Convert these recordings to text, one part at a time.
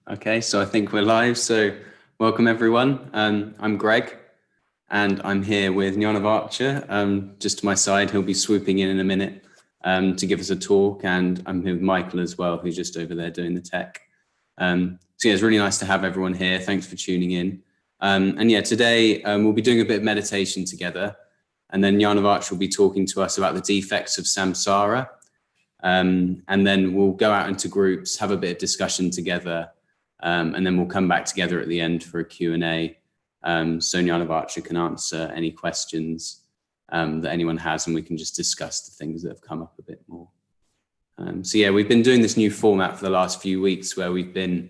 Okay, so I think we're live. So welcome everyone. I'm Greg and I'm here with Jnanavaca. Just to my side, he'll be swooping in a minute to give us a talk, and I'm here with Michael as well, who's just over there doing the tech. So yeah, it's really nice to have everyone here. Thanks for tuning in. And yeah, today we'll be doing a bit of meditation together, and then Jnanavaca will be talking to us about the defects of samsara. And then we'll go out into groups, have a bit of discussion together, and then we'll come back together at the end for a Q&A. So Jnanavaca can answer any questions that anyone has, and we can just discuss the things that have come up a bit more. So yeah, we've been doing this new format for the last few weeks where we've been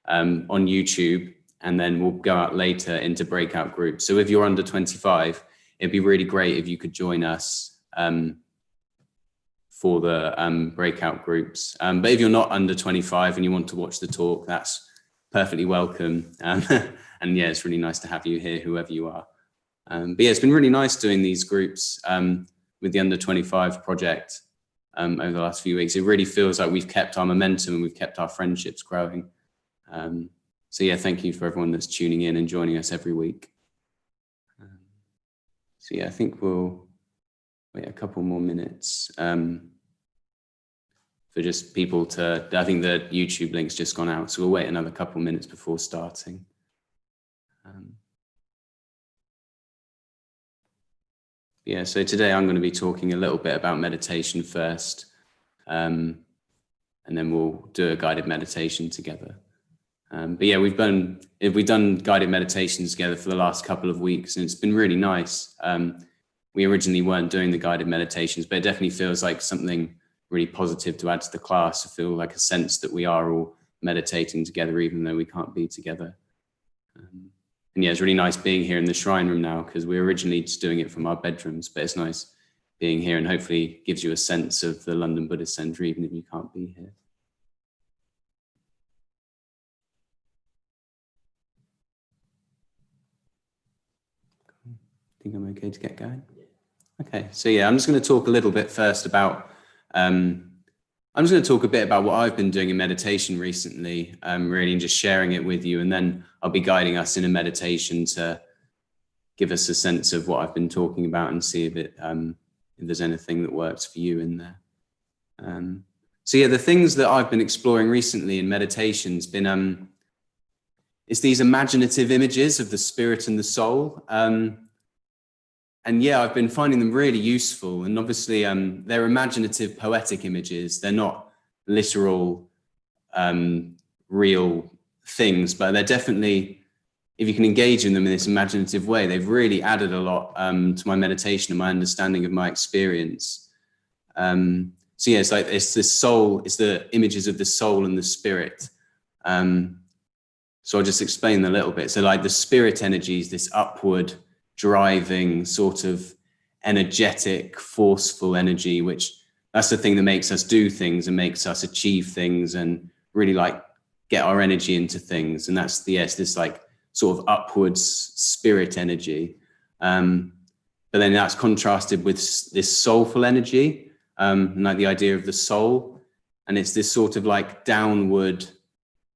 on YouTube, and then we'll go out later into breakout groups. So if you're under 25, it'd be really great if you could join us for the breakout groups. But if you're not under 25 and you want to watch the talk, that's perfectly welcome. And yeah, it's really nice to have you here, whoever you are. But yeah, it's been really nice doing these groups with the under 25 project over the last few weeks. It really feels like we've kept our momentum and we've kept our friendships growing. So yeah, thank you for everyone that's tuning in and joining us every week. So yeah, I think we'll wait a couple more minutes for just people to, I think the YouTube link's just gone out, so we'll wait another couple minutes before starting. Yeah, so today I'm going to be talking a little bit about meditation first, and then we'll do a guided meditation together. But yeah, we've done guided meditations together for the last couple of weeks, and it's been really nice. We originally weren't doing the guided meditations, but it definitely feels like something really positive to add to the class. I feel like a sense that we are all meditating together, even though we can't be together. And yeah, it's really nice being here in the shrine room now, because we were originally just doing it from our bedrooms, but it's nice being here and hopefully gives you a sense of the London Buddhist Centre, even if you can't be here. I think I'm okay to get going. Okay, so yeah, I'm just going to talk a little bit first about, I'm just going to talk a bit about what I've been doing in meditation recently, really, and just sharing it with you. And then I'll be guiding us in a meditation to give us a sense of what I've been talking about and see if there's anything that works for you in there. So yeah, the things that I've been exploring recently in meditation has been, it's these imaginative images of the spirit and the soul. And yeah, I've been finding them really useful. And obviously, they're imaginative, poetic images. They're not literal, real things, but they're definitely, if you can engage in them in this imaginative way, they've really added a lot to my meditation and my understanding of my experience. So yeah, it's like it's the soul, it's the images of the soul and the spirit. So I'll just explain a little bit. So like the spirit energy is this upward, driving, sort of energetic, forceful energy, which that's the thing that makes us do things and makes us achieve things and really like get our energy into things. And that's this like sort of upwards spirit energy. But then that's contrasted with this soulful energy, and like the idea of the soul. And it's this sort of like downward,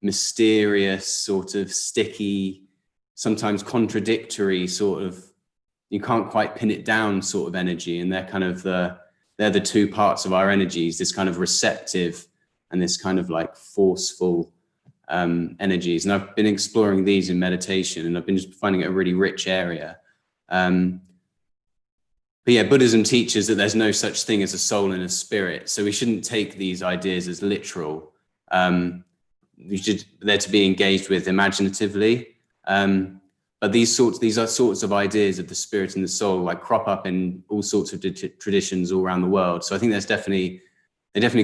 mysterious, sort of sticky, sometimes contradictory sort of, you can't quite pin it down sort of energy. And they're kind of they're the two parts of our energies, this kind of receptive and this kind of like forceful energies. And I've been exploring these in meditation, and I've been just finding it a really rich area. But yeah, Buddhism teaches that there's no such thing as a soul and a spirit. So we shouldn't take these ideas as literal. They're to be engaged with imaginatively. But these are sorts of ideas of the spirit and the soul like crop up in all sorts of traditions all around the world. So I think they definitely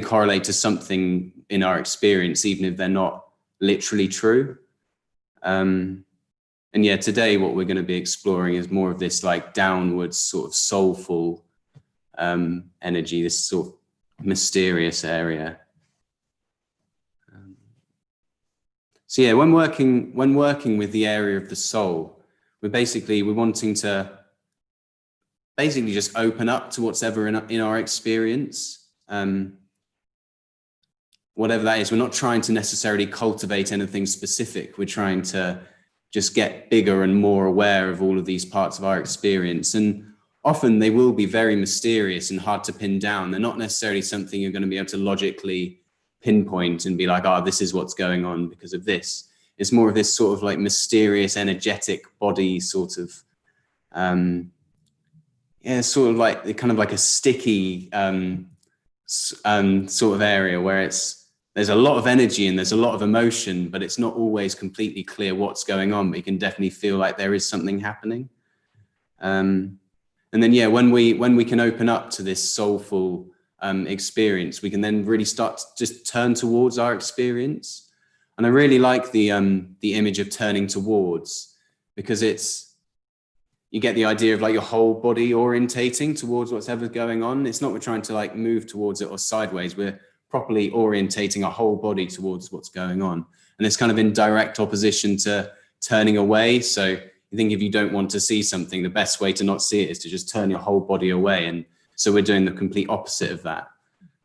correlate to something in our experience, even if they're not literally true. And yeah, today what we're going to be exploring is more of this like downwards sort of soulful energy, this sort of mysterious area. So yeah, when working with the area of the soul, we're wanting to basically just open up to what's ever in our experience. whatever that is. We're not trying to necessarily cultivate anything specific. We're trying to just get bigger and more aware of all of these parts of our experience. And often they will be very mysterious and hard to pin down. They're not necessarily something you're going to be able to logically pinpoint and be like, oh, this is what's going on because of this. It's more of this sort of like mysterious, energetic body sort of, sort of like kind of like a sticky sort of area where there's a lot of energy and there's a lot of emotion, but it's not always completely clear what's going on, but you can definitely feel like there is something happening. And then, yeah, when we can open up to this soulful experience, we can then really start to just turn towards our experience. And I really like the image of turning towards, because you get the idea of like your whole body orientating towards whatever's going on. It's not we're trying to like move towards it or sideways. We're properly orientating our whole body towards what's going on. And it's kind of in direct opposition to turning away. So you think if you don't want to see something, the best way to not see it is to just turn your whole body away. And so we're doing the complete opposite of that.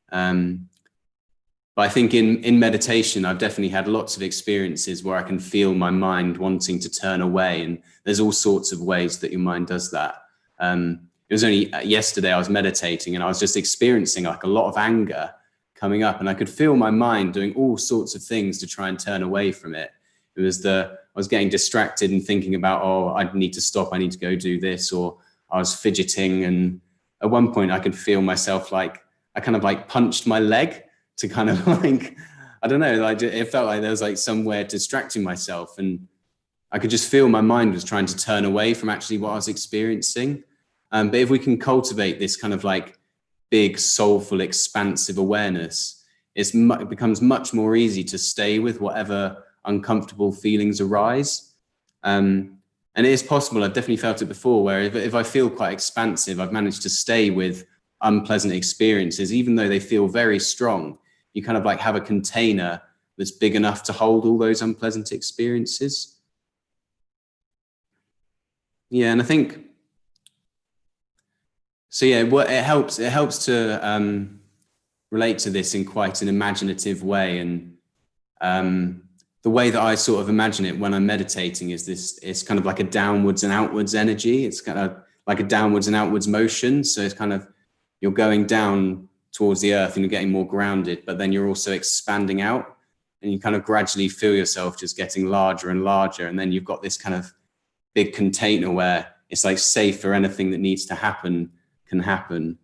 But I think in meditation, I've definitely had lots of experiences where I can feel my mind wanting to turn away. And there's all sorts of ways that your mind does that. It was only yesterday I was meditating and I was just experiencing like a lot of anger coming up, and I could feel my mind doing all sorts of things to try and turn away from it. It was I was getting distracted and thinking about, oh, I need to stop, I need to go do this, or I was fidgeting. And at one point I could feel myself like, I kind of like punched my leg to kind of like, I don't know, like it felt like there was like somewhere distracting myself, and I could just feel my mind was trying to turn away from actually what I was experiencing. But if we can cultivate this kind of like big, soulful, expansive awareness, it becomes much more easy to stay with whatever uncomfortable feelings arise. And it is possible, I've definitely felt it before, where if I feel quite expansive, I've managed to stay with unpleasant experiences, even though they feel very strong. You kind of like have a container that's big enough to hold all those unpleasant experiences. Yeah, and I think, so yeah, it helps to relate to this in quite an imaginative way. And the way that I sort of imagine it when I'm meditating is it's kind of like a downwards and outwards energy. It's kind of like a downwards and outwards motion. So it's kind of, you're going down towards the earth and you're getting more grounded, but then you're also expanding out, and you kind of gradually feel yourself just getting larger and larger. And then you've got this kind of big container where it's like safe for anything that needs to happen can happen.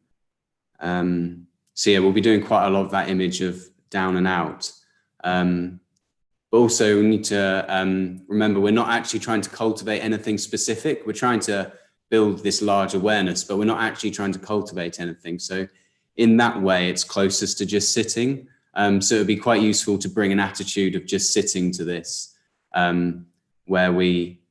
So yeah, we'll be doing quite a lot of that image of down and out. But also we need to remember we're not actually trying to cultivate anything specific. We're trying to build this large awareness, but we're not actually trying to cultivate anything. So in that way, it's closest to just sitting. So it'd be quite useful to bring an attitude of just sitting to this, where we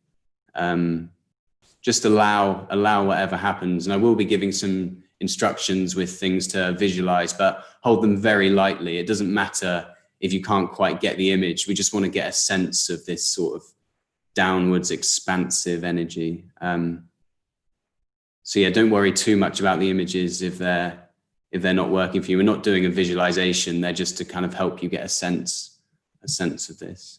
just allow whatever happens. And I will be giving some instructions with things to visualize, but hold them very lightly. It doesn't matter if you can't quite get the image. We just want to get a sense of this sort of downwards expansive energy. So yeah, don't worry too much about the images if they're not working for you. We're not doing a visualization. They're just to kind of help you get a sense of this.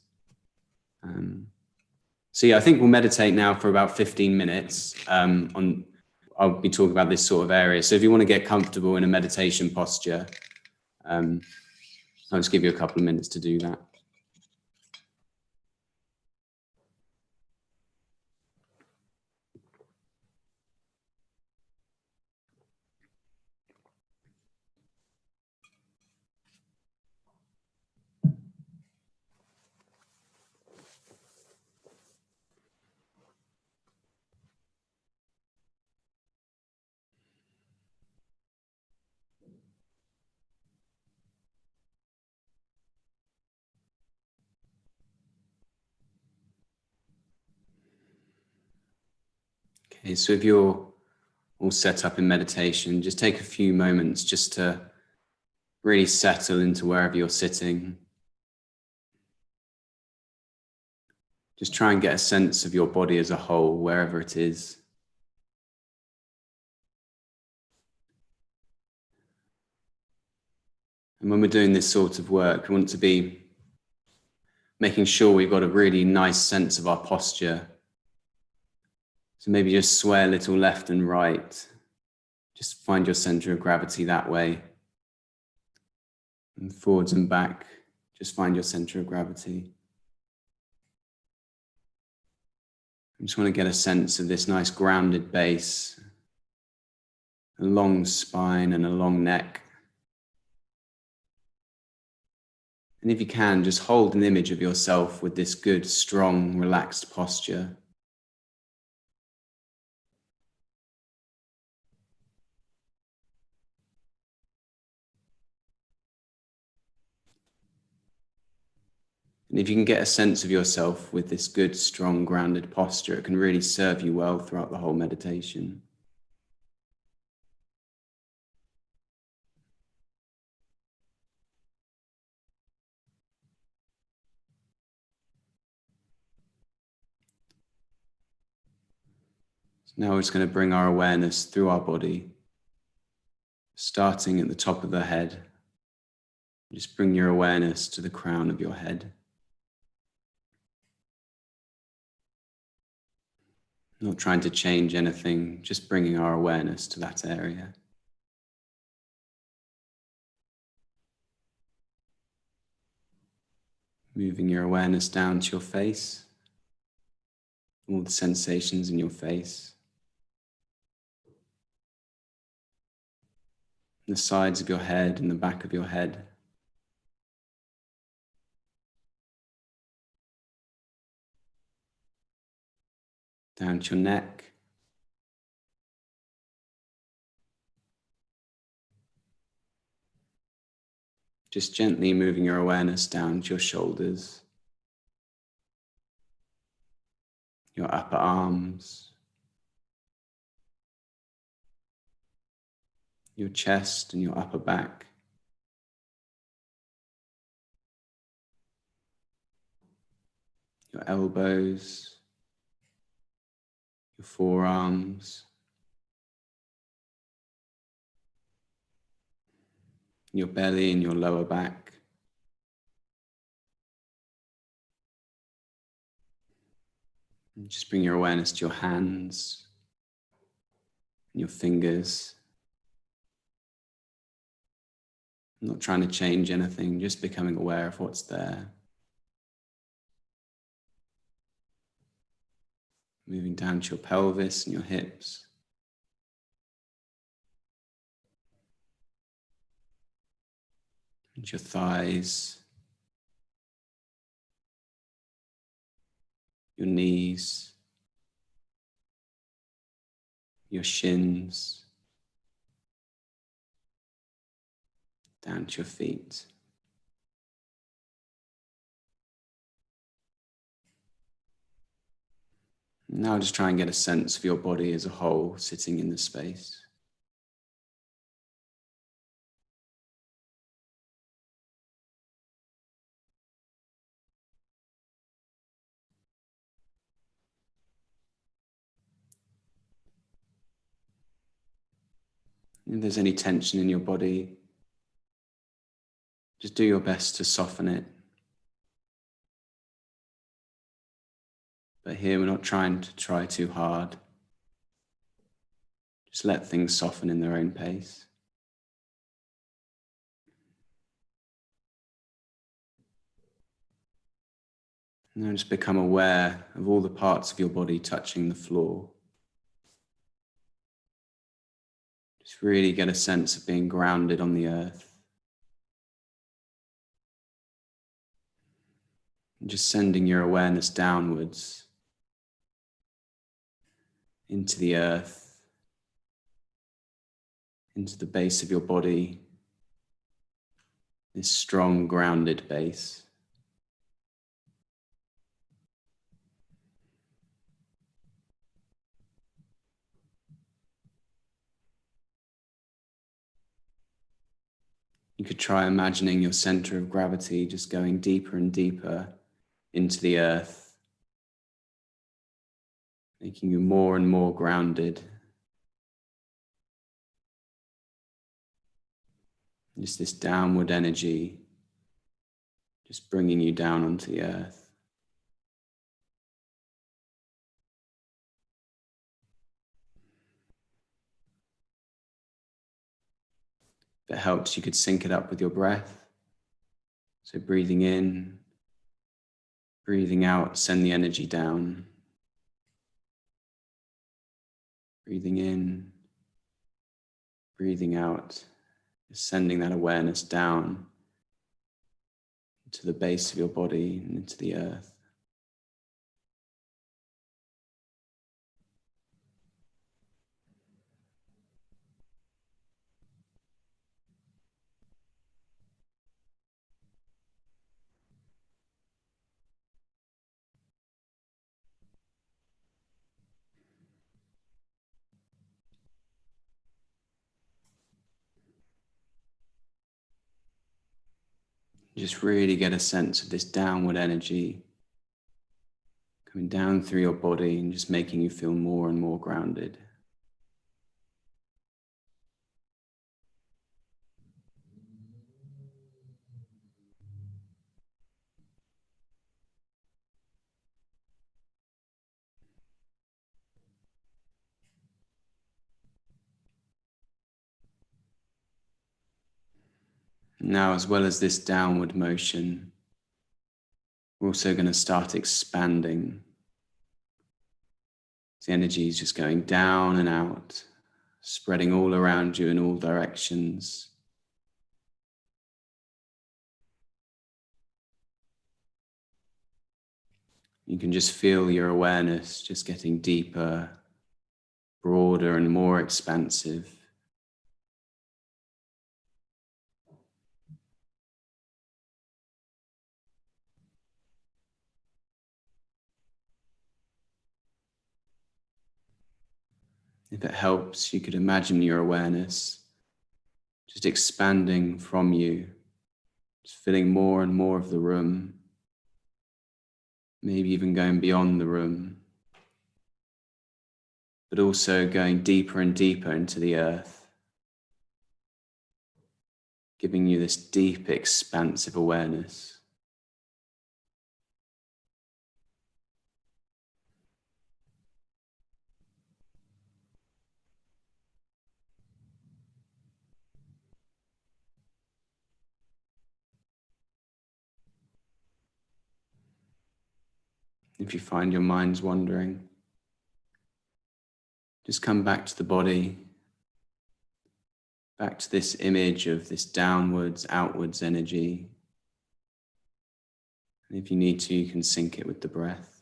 So yeah, I think we'll meditate now for about 15 minutes. I'll be talking about this sort of area. So if you want to get comfortable in a meditation posture, I'll just give you a couple of minutes to do that. Okay, so if you're all set up in meditation, just take a few moments just to really settle into wherever you're sitting. Just try and get a sense of your body as a whole, wherever it is. And when we're doing this sort of work, we want to be making sure we've got a really nice sense of our posture. So maybe just sway a little left and right. Just find your center of gravity that way. And forwards and back, just find your center of gravity. I just want to get a sense of this nice grounded base, a long spine and a long neck. And if you can, just hold an image of yourself with this good, strong, relaxed posture. And if you can get a sense of yourself with this good, strong, grounded posture, it can really serve you well throughout the whole meditation. So now we're just going to bring our awareness through our body, starting at the top of the head. Just bring your awareness to the crown of your head. Not trying to change anything, just bringing our awareness to that area. Moving your awareness down to your face, all the sensations in your face, the sides of your head and the back of your head. Down to your neck. Just gently moving your awareness down to your shoulders, your upper arms, your chest and your upper back, your elbows, your forearms, your belly and your lower back. And just bring your awareness to your hands and your fingers. I'm not trying to change anything, just becoming aware of what's there. Moving down to your pelvis and your hips. And your thighs, your knees, your shins, down to your feet. Now just try and get a sense of your body as a whole sitting in the space. If there's any tension in your body, just do your best to soften it. But here we're not trying to try too hard. Just let things soften in their own pace. Now just become aware of all the parts of your body touching the floor. Just really get a sense of being grounded on the earth. And just sending your awareness downwards into the earth, into the base of your body, this strong grounded base. You could try imagining your center of gravity just going deeper and deeper into the earth, making you more and more grounded. Just this downward energy, just bringing you down onto the earth. If it helps, you could sync it up with your breath. So breathing in, breathing out, send the energy down. Breathing in, breathing out, just sending that awareness down to the base of your body and into the earth. Just really get a sense of this downward energy coming down through your body and just making you feel more and more grounded. Now, as well as this downward motion, we're also going to start expanding. The energy is just going down and out, spreading all around you in all directions. You can just feel your awareness just getting deeper, broader, and more expansive. If it helps, you could imagine your awareness just expanding from you, just filling more and more of the room, maybe even going beyond the room, but also going deeper and deeper into the earth, giving you this deep, expansive awareness. If you find your mind's wandering, just come back to the body, back to this image of this downwards, outwards energy. And if you need to, you can sync it with the breath.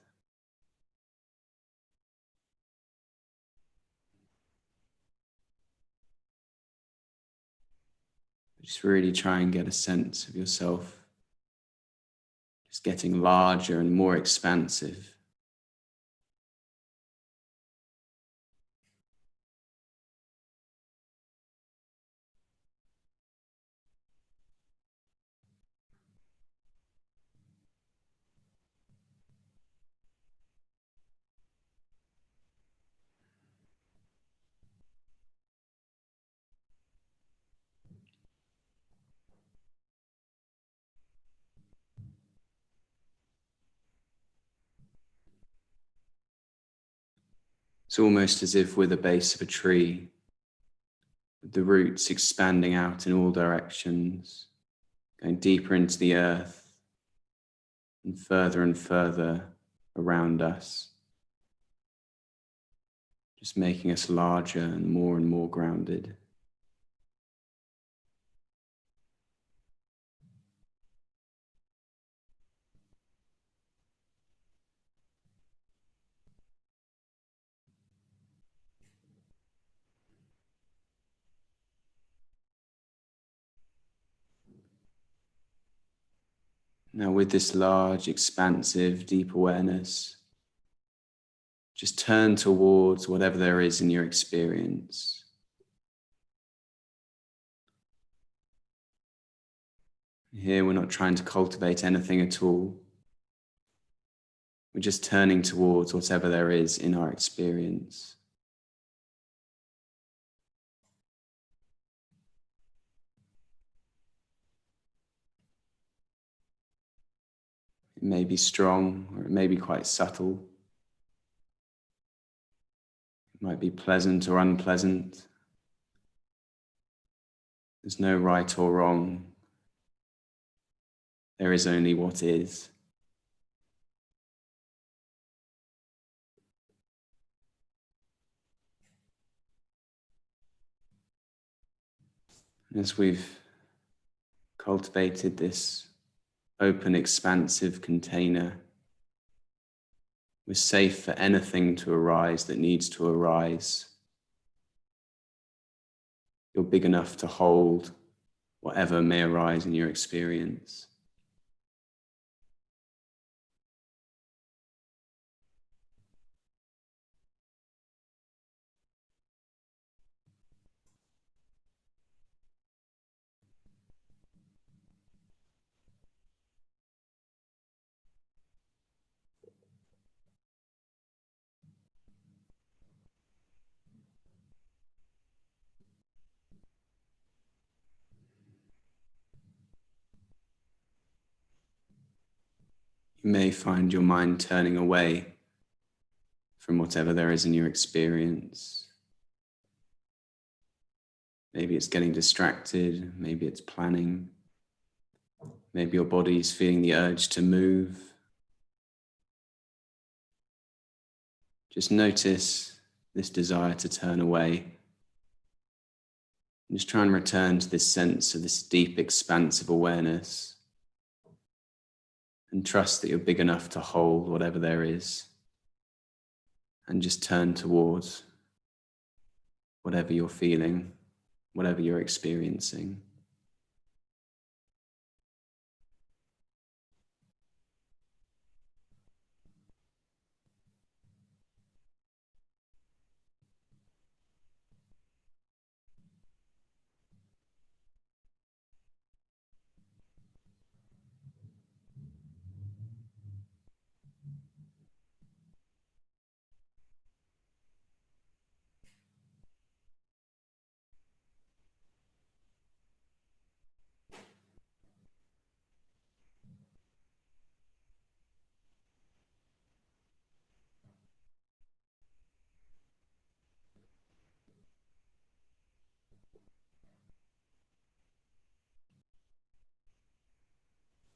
Just really try and get a sense of yourself just getting larger and more expansive. It's almost as if we're the base of a tree, with the roots expanding out in all directions, going deeper into the earth and further around us, just making us larger and more grounded. Now, with this large, expansive, deep awareness, just turn towards whatever there is in your experience. Here, we're not trying to cultivate anything at all. We're just turning towards whatever there is in our experience. It may be strong or it may be quite subtle. It might be pleasant or unpleasant. There's no right or wrong. There is only what is. As we've cultivated this open, expansive container, we're safe for anything to arise that needs to arise. You're big enough to hold whatever may arise in your experience. You may find your mind turning away from whatever there is in your experience. Maybe it's getting distracted, maybe it's planning, maybe your body's feeling the urge to move. Just notice this desire to turn away. And just try and return to this sense of this deep, expansive awareness. And trust that you're big enough to hold whatever there is. And just turn towards whatever you're feeling, whatever you're experiencing.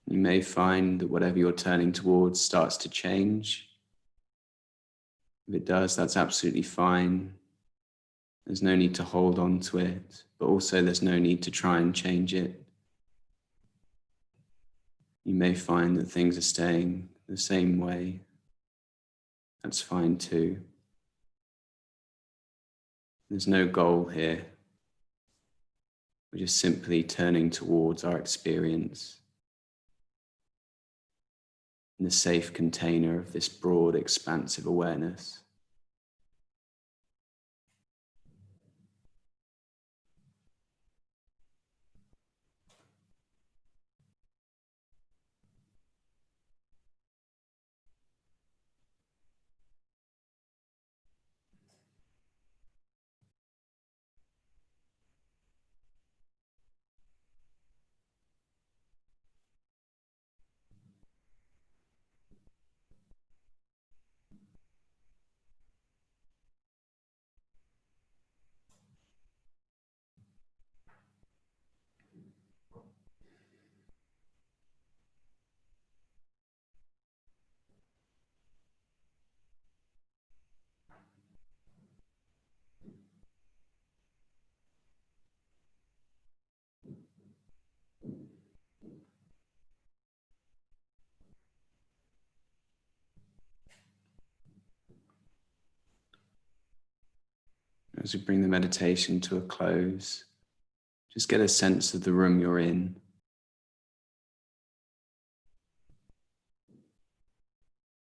You may find that whatever you're turning towards starts to change. If it does, that's absolutely fine. There's no need to hold on to it, but also there's no need to try and change it. You may find that things are staying the same way. That's fine too. There's no goal here. We're just simply turning towards our experience in the safe container of this broad, expansive awareness. As we bring the meditation to a close, just get a sense of the room you're in.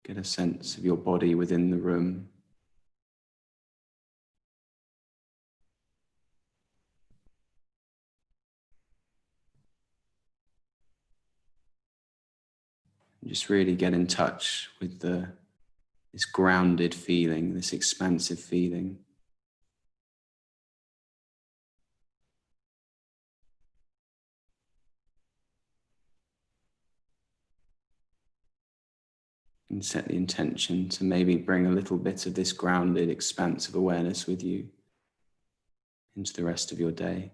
Get a sense of your body within the room. And just really get in touch with this grounded feeling, this expansive feeling. And set the intention to maybe bring a little bit of this grounded, expansive awareness with you into the rest of your day.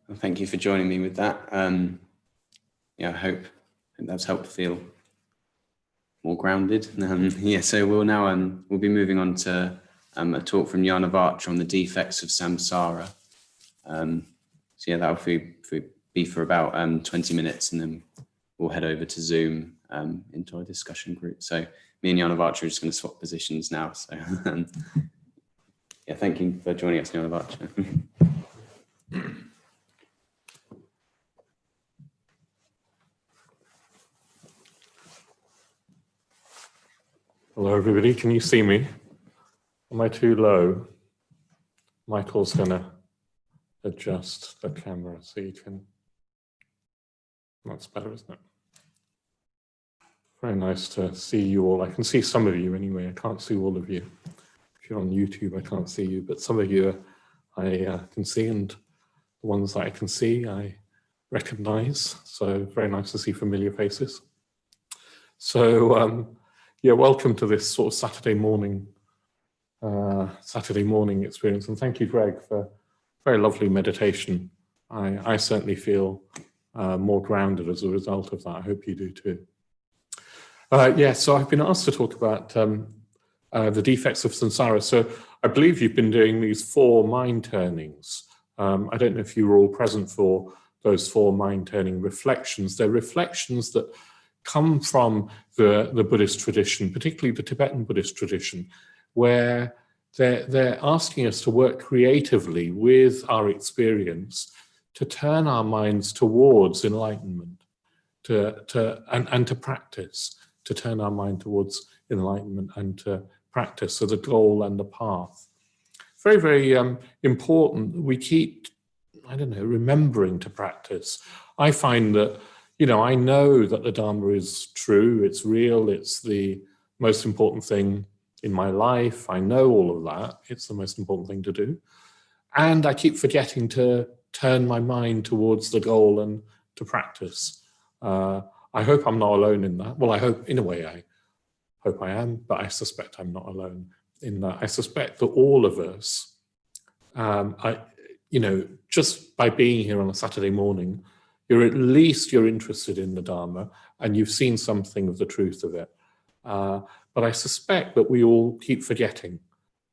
Well, thank you for joining me with that. Yeah, I hope that's helped feel more grounded. Yeah, so we'll now we'll be moving on to a talk from Jnanavaca on the defects of samsara. So yeah, that'll be for about 20 minutes, and then we'll head over to Zoom into our discussion group. So me and Jnanavaca are just going to swap positions now. So yeah, thank you for joining us, Jnanavaca. Hello, everybody. Can you see me? Am I too low? Michael's going to adjust the camera so you can... That's better, isn't it? Very nice to see you all. I can see some of you anyway. I can't see all of you. If you're on YouTube, I can't see you, but some of you I can see, and the ones that I can see, I recognize. So very nice to see familiar faces. So, yeah, welcome to this sort of Saturday morning experience, and thank you, Greg, for very lovely meditation. I certainly feel more grounded as a result of that. I hope you do too. Yeah, so I've been asked to talk about the defects of samsara. So I believe you've been doing these 4 mind turnings. I don't know if you were all present for those 4 mind turning reflections. They're reflections that come from the Buddhist tradition, particularly the Tibetan Buddhist tradition, where they're asking us to work creatively with our experience to turn our minds towards enlightenment, and to practice, to turn our mind towards enlightenment and to practice, so the goal and the path. Very, very important. We keep, I don't know, remembering to practice. I find that, you know, I know that the Dharma is true, it's real, it's the most important thing in my life. I know all of that. It's the most important thing to do. And I keep forgetting to turn my mind towards the goal and to practice. I hope I'm not alone in that. Well, I hope, in a way, I hope I am, but I suspect I'm not alone in that. I suspect that all of us, you know, just by being here on a Saturday morning, you're interested in the Dharma and you've seen something of the truth of it. But I suspect that we all keep forgetting,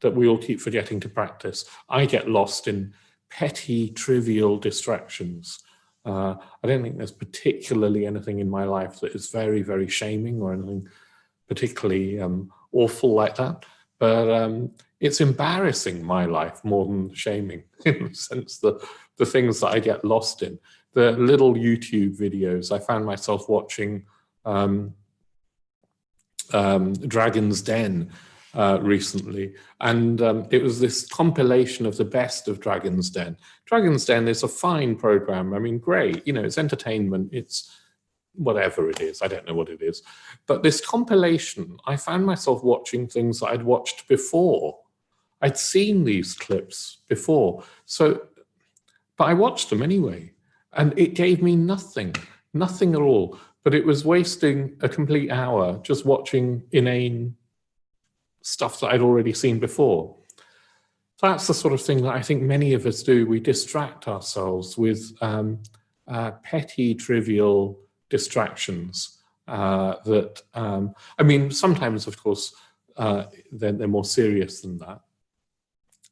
to practice. I get lost in petty, trivial distractions. I don't think there's particularly anything in my life that is very, very shaming or anything particularly awful like that. But it's embarrassing, my life, more than shaming, in the sense that the things that I get lost in. The little YouTube videos. I found myself watching Dragon's Den recently, and it was this compilation of the best of Dragon's Den. Dragon's Den is a fine program. I mean, great, you know, it's entertainment, it's whatever it is, I don't know what it is. But this compilation, I found myself watching things that I'd watched before. I'd seen these clips before, so, but I watched them anyway. And it gave me nothing at all. But it was wasting a complete hour just watching inane stuff that I'd already seen before. That's the sort of thing that I think many of us do. We distract ourselves with petty, trivial distractions that, I mean, sometimes, of course, they're more serious than that,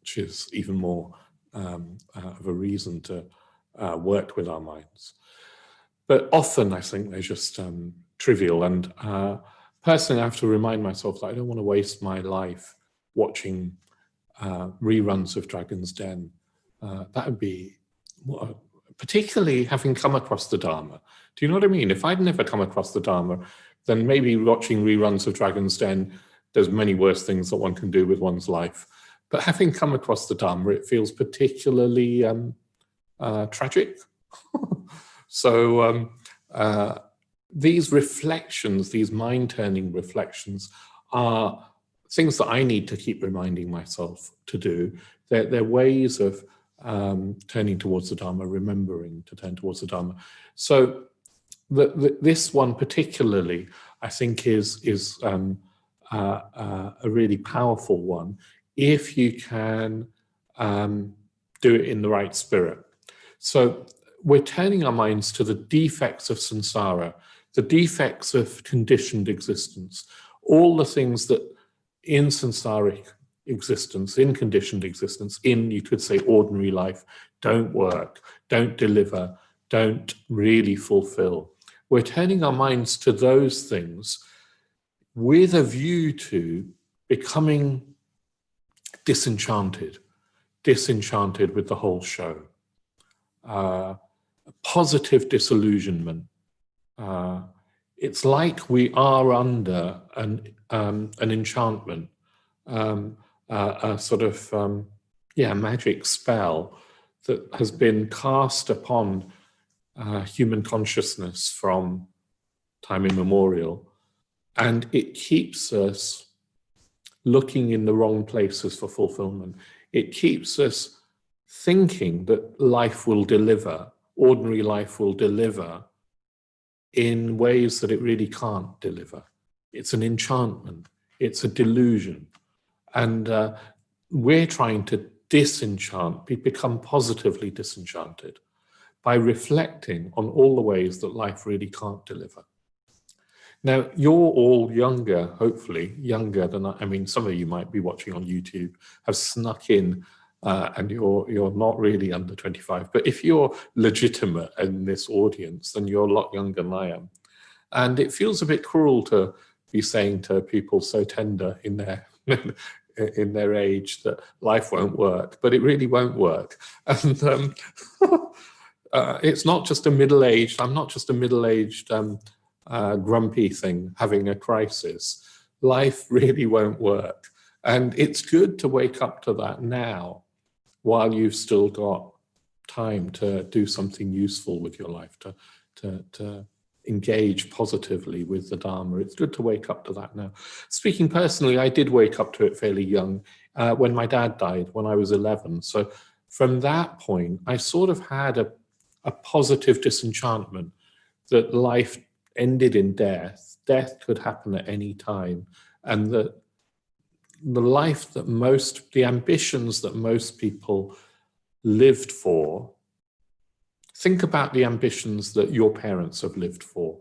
which is even more of a reason to work with our minds. But often I think they're just trivial, and personally I have to remind myself that I don't want to waste my life watching reruns of Dragon's Den. That would be, particularly having come across the Dharma, Do you know what I mean? If I'd never come across the Dharma, then maybe watching reruns of Dragon's Den, there's many worse things that one can do with one's life. But having come across the Dharma, it feels particularly tragic. So these reflections, these mind-turning reflections, are things that I need to keep reminding myself to do. They're ways of turning towards the Dharma, remembering to turn towards the Dharma. So this one particularly, I think, is a really powerful one if you can do it in the right spirit. So we're turning our minds to the defects of samsara, the defects of conditioned existence, all the things that in samsaric existence, in conditioned existence, in, you could say, ordinary life, don't work, don't deliver, don't really fulfill. We're turning our minds to those things with a view to becoming disenchanted with the whole show. Positive disillusionment. It's like we are under an enchantment, a sort of magic spell that has been cast upon human consciousness from time immemorial, and it keeps us looking in the wrong places for fulfillment. It keeps us thinking that life will deliver, ordinary life will deliver in ways that it really can't deliver. It's an enchantment, it's a delusion. And we're trying to become positively disenchanted by reflecting on all the ways that life really can't deliver. Now, you're all younger, hopefully, younger than I mean, some of you might be watching on YouTube, have snuck in, and you're not really under 25. But if you're legitimate in this audience, then you're a lot younger than I am. And it feels a bit cruel to be saying to people so tender in their in their age that life won't work, but it really won't work. And it's not just a middle-aged, I'm not just a middle-aged grumpy thing having a crisis. Life really won't work. And it's good to wake up to that now while you've still got time to do something useful with your life, to engage positively with the Dharma. It's good to wake up to that now. Speaking personally, I did wake up to it fairly young when my dad died when I was 11. So from that point, I sort of had a positive disenchantment that life ended in death. Death could happen at any time. And that the life that the ambitions that most people lived for, think about the ambitions that your parents have lived for.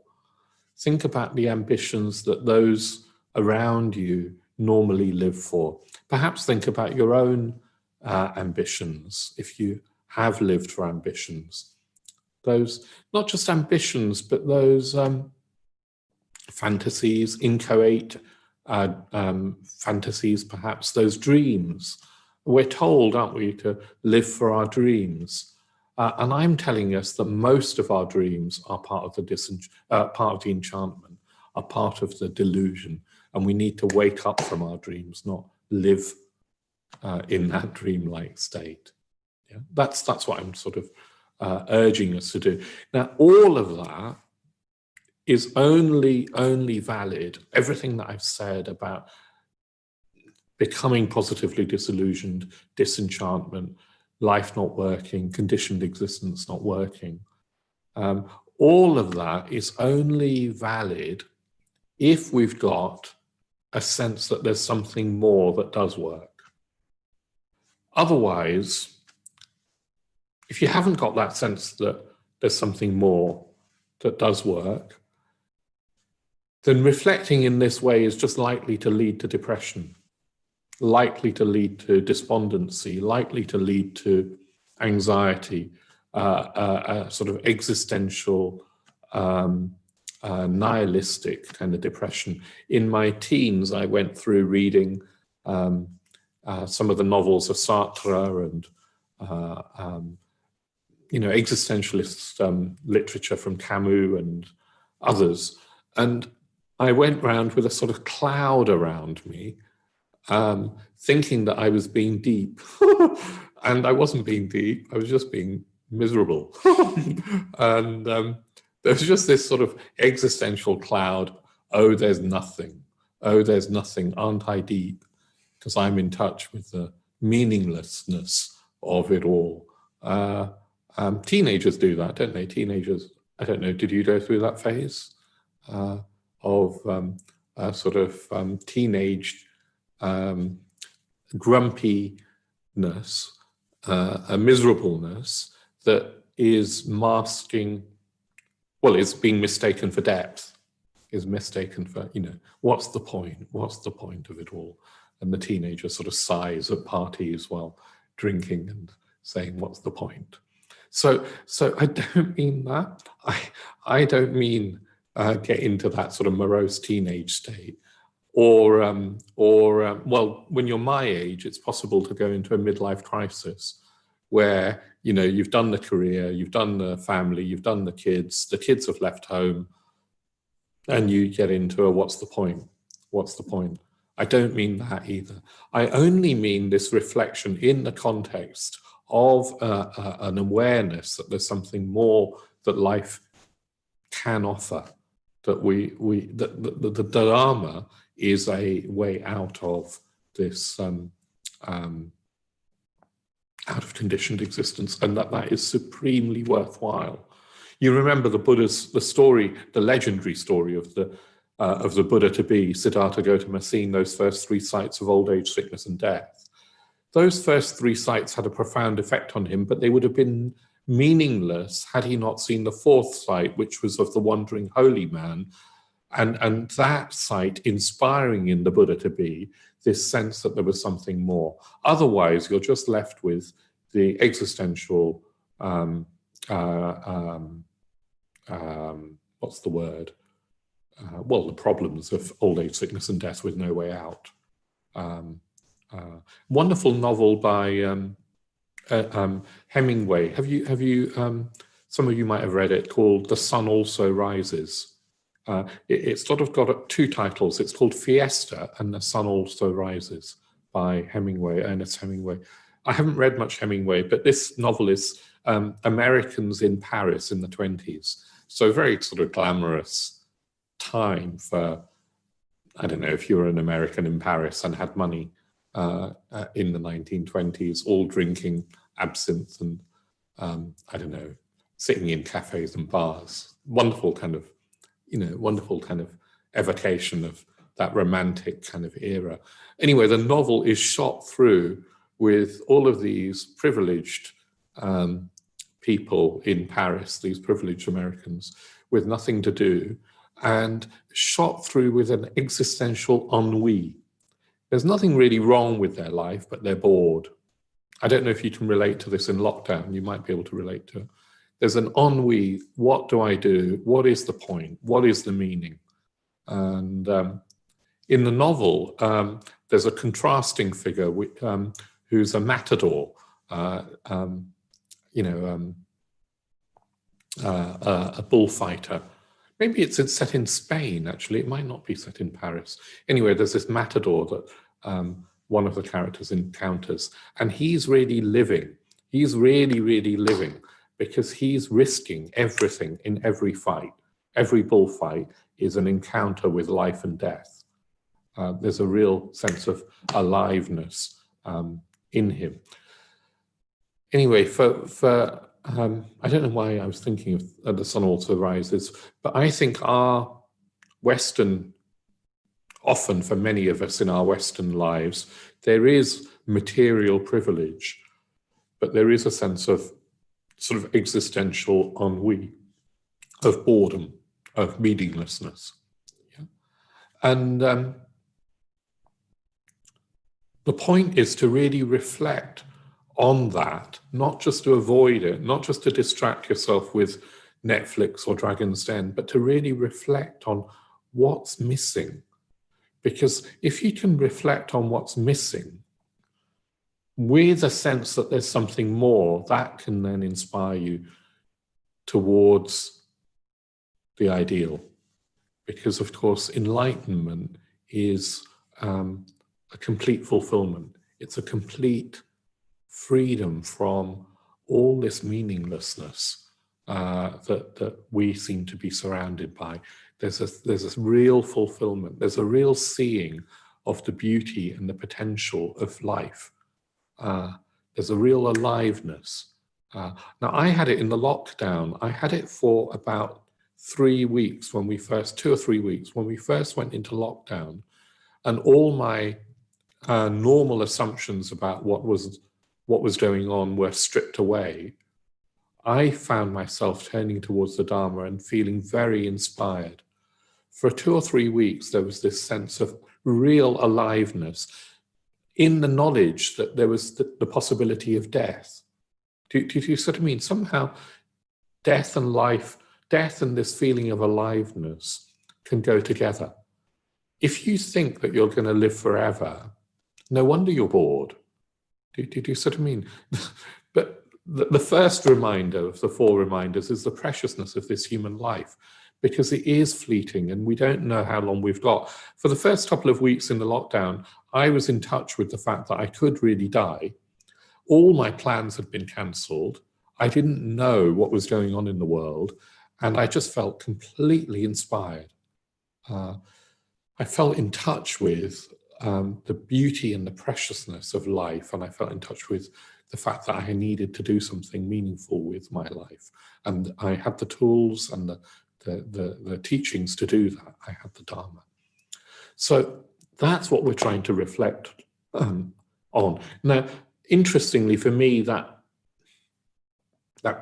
Think about the ambitions that those around you normally live for. Perhaps think about your own ambitions, if you have lived for ambitions. Those, not just ambitions, but those fantasies, inchoate fantasies, perhaps those dreams. We're told, aren't we, to live for our dreams. And I'm telling us that most of our dreams are part of the enchantment, are part of the delusion. And we need to wake up from our dreams, not live in that dreamlike state. Yeah? That's what I'm sort of urging us to do. Now, all of that is only valid, everything that I've said about becoming positively disillusioned, disenchantment, life not working, conditioned existence not working. All of that is only valid if we've got a sense that there's something more that does work. Otherwise, if you haven't got that sense that there's something more that does work, then reflecting in this way is just likely to lead to depression, likely to lead to despondency, likely to lead to anxiety, a sort of existential, nihilistic kind of depression. In my teens, I went through reading some of the novels of Sartre and existentialist literature from Camus and others. And I went round with a sort of cloud around me, thinking that I was being deep. And I wasn't being deep, I was just being miserable. And there was just this sort of existential cloud. Oh, there's nothing. Oh, there's nothing. Aren't I deep? Because I'm in touch with the meaninglessness of it all. Teenagers do that, don't they? Teenagers, I don't know, did you go through that phase of sort of teenage grumpiness, a miserableness that is masking, well, it's being mistaken for depth, is mistaken for, what's the point? What's the point of it all? And the teenager sort of sighs at parties while drinking and saying, what's the point? So I don't mean that. I don't mean get into that sort of morose teenage state. Or well, when you're my age, it's possible to go into a midlife crisis where, you've done the career, you've done the family, you've done the kids have left home, and you get into a what's the point? What's the point? I don't mean that either. I only mean this reflection in the context of an awareness that there's something more that life can offer, that the Dharma is a way out of this out of conditioned existence, and that is supremely worthwhile. You remember the story, the legendary story of the Buddha to be, Siddhartha Gautama, seeing those first three sights of old age, sickness, and death. Those first three sights had a profound effect on him, but they would have been meaningless had he not seen the fourth sight, which was of the wandering holy man, and that sight inspiring in the Buddha to be this sense that there was something more. Otherwise, you're just left with the existential, what's the word? Well, the problems of old age, sickness, and death with no way out. Wonderful novel by Hemingway. Have you? Some of you might have read it, called "The Sun Also Rises." It's sort of got two titles. It's called Fiesta and The Sun Also Rises by Hemingway, Ernest Hemingway. I haven't read much Hemingway, but this novel is Americans in Paris in the 1920s. So very sort of glamorous time for, I don't know, if you were an American in Paris and had money in the 1920s, all drinking absinthe and, I don't know, sitting in cafes and bars. Wonderful kind of evocation of that romantic kind of era. Anyway, the novel is shot through with all of these privileged people in Paris, these privileged Americans with nothing to do, and shot through with an existential ennui. There's nothing really wrong with their life, but they're bored. I don't know if you can relate to this in lockdown. You might be able to relate to it. There's an ennui. What do I do? What is the point? What is the meaning? And in the novel, there's a contrasting figure who's a matador, a bullfighter. Maybe it's set in Spain, actually. It might not be set in Paris. Anyway, there's this matador that one of the characters encounters, and he's really living. He's really, really living, because he's risking everything in every fight. Every bullfight is an encounter with life and death. There's a real sense of aliveness in him. Anyway, I don't know why I was thinking of The Sun Also Rises, but I think often for many of us in our Western lives, there is material privilege, but there is a sense of sort of existential ennui, of boredom, of meaninglessness. Yeah? And the point is to really reflect on that, not just to avoid it, not just to distract yourself with Netflix or Dragon's Den, but to really reflect on what's missing. Because if you can reflect on what's missing, with a sense that there's something more, that can then inspire you towards the ideal. Because, of course, enlightenment is a complete fulfillment. It's a complete freedom from all this meaninglessness that we seem to be surrounded by. There's a real fulfillment. There's a real seeing of the beauty and the potential of life. There's a real aliveness. Now, I had it in the lockdown. I had it for about 3 weeks when we first, 2 or 3 weeks, when we first went into lockdown, and all my normal assumptions about what was going on were stripped away. I found myself turning towards the Dharma and feeling very inspired. For 2 or 3 weeks, there was this sense of real aliveness in the knowledge that there was the possibility of death. Do you sort of mean? Somehow death and life, death and this feeling of aliveness can go together. If you think that you're going to live forever, no wonder you're bored. Do you sort of mean? But the first reminder of the 4 reminders is the preciousness of this human life, because it is fleeting and we don't know how long we've got. For the first couple of weeks in the lockdown, I was in touch with the fact that I could really die. All my plans had been cancelled. I didn't know what was going on in the world, and I just felt completely inspired. I felt in touch with the beauty and the preciousness of life, and I felt in touch with the fact that I needed to do something meaningful with my life. And I had the tools and the teachings to do that. I had the Dharma. So that's what we're trying to reflect on. Now, interestingly for me, that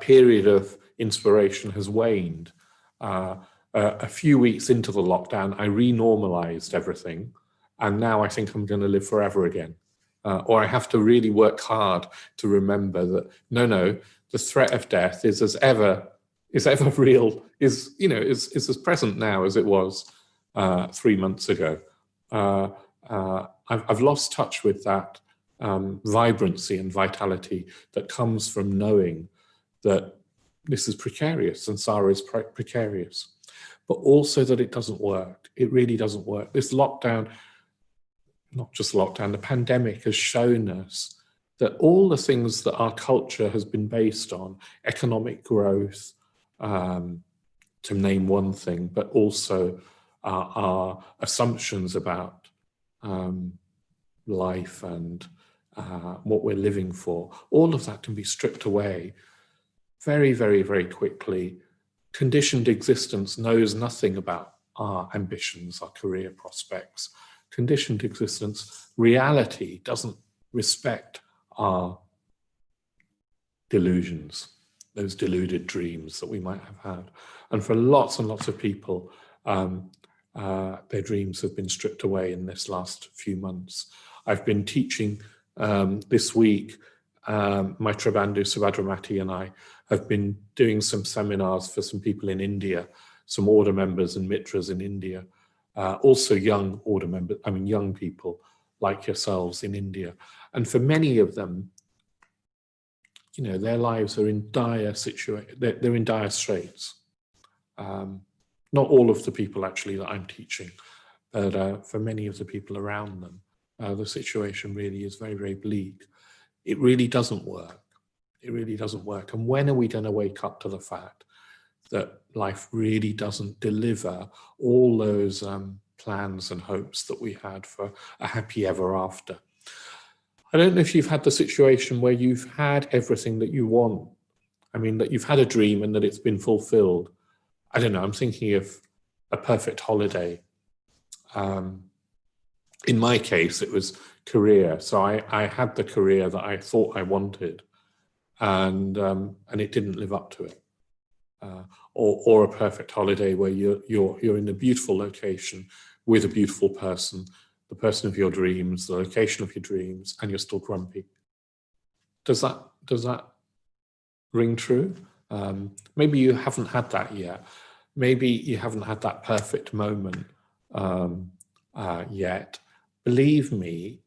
period of inspiration has waned. A few weeks into the lockdown, I renormalized everything. And now I think I'm going to live forever again. Or I have to really work hard to remember that, no, the threat of death is ever real, is as present now as it was 3 months ago. I've lost touch with that vibrancy and vitality that comes from knowing that this is precarious, samsara is precarious, but also that it doesn't work. It really doesn't work. This lockdown, not just lockdown, the pandemic has shown us that all the things that our culture has been based on, economic growth, to name one thing, but also our assumptions about life and what we're living for, all of that can be stripped away very, very, very quickly. Conditioned existence knows nothing about our ambitions, our career prospects. Conditioned existence, reality doesn't respect our delusions, those deluded dreams that we might have had. And for lots and lots of people, their dreams have been stripped away in this last few months. I've been teaching this week, Maitra Bandhu Subhadramati and I have been doing some seminars for some people in India, some order members and mitras in India, also young order members, young people like yourselves in India. And for many of them, their lives are in dire they're in dire straits. Not all of the people actually that I'm teaching, but for many of the people around them, the situation really is very, very bleak. It really doesn't work. It really doesn't work. And when are we going to wake up to the fact that life really doesn't deliver all those plans and hopes that we had for a happy ever after? I don't know if you've had the situation where you've had everything that you want. That you've had a dream and that it's been fulfilled. I don't know, I'm thinking of a perfect holiday. In my case, it was career. So I had the career that I thought I wanted, and it didn't live up to it. Or a perfect holiday where you're in a beautiful location with a beautiful person, the person of your dreams, the location of your dreams, and you're still grumpy. Does that ring true? Maybe you haven't had that yet. Maybe you haven't had that perfect moment yet. Believe me,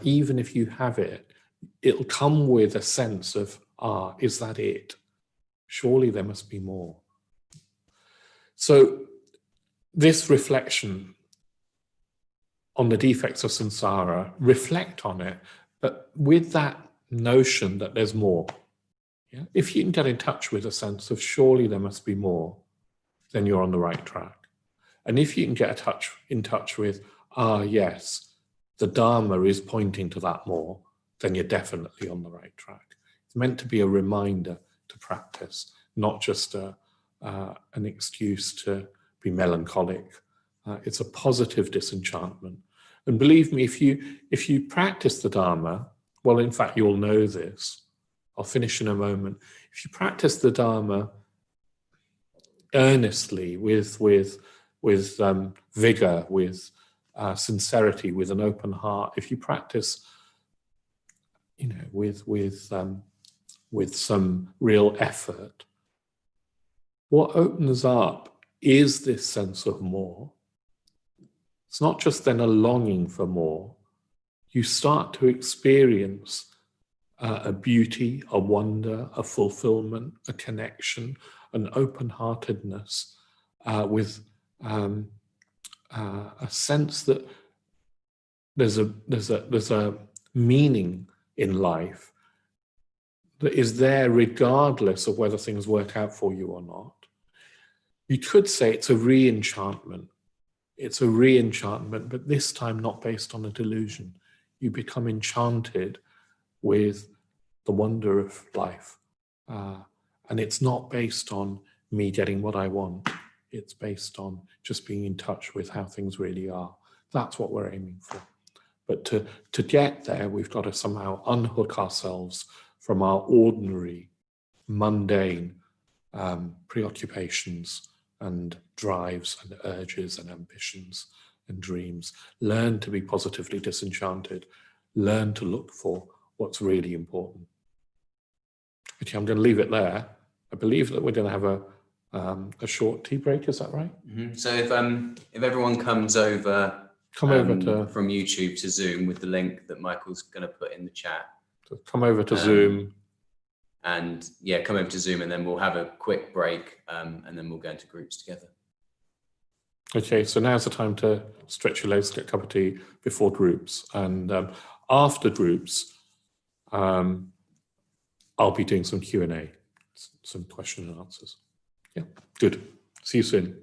even if you have it, it'll come with a sense of, is that it? Surely there must be more. So this reflection on the defects of samsara, reflect on it, but with that notion that there's more. Yeah? If you can get in touch with a sense of surely there must be more, then you're on the right track. And if you can get in touch with, yes, the Dharma is pointing to that more, then you're definitely on the right track. It's meant to be a reminder to practice, not just an excuse to be melancholic. It's a positive disenchantment. And believe me, if you practice the Dharma, well, in fact, you'll know this. I'll finish in a moment. If you practice the Dharma earnestly, with vigor, with sincerity, with an open heart, if you practice, with some real effort, what opens up is this sense of more. It's not just then a longing for more. You start to experience a beauty, a wonder, a fulfillment, a connection, an open-heartedness with a sense that there's a meaning in life that is there regardless of whether things work out for you or not. You could say it's a re-enchantment. It's a re-enchantment, but this time not based on a delusion. You become enchanted with the wonder of life. And it's not based on me getting what I want. It's based on just being in touch with how things really are. That's what we're aiming for. But to get there, we've got to somehow unhook ourselves from our ordinary, mundane preoccupations and drives and urges and ambitions and dreams. Learn to be positively disenchanted. Learn to look for what's really important. Okay, I'm going to leave it there. I believe that we're going to have a short tea break. Is that right? Mm-hmm. So if everyone comes over, over from YouTube to Zoom with the link that Michael's going to put in the chat. So come over to Zoom. And yeah, come over to Zoom, and then we'll have a quick break, and then we'll go into groups together. Okay, so now's the time to stretch your legs, get a cup of tea before groups. And after groups, I'll be doing some Q&A, some question and answers. Yeah, good. See you soon.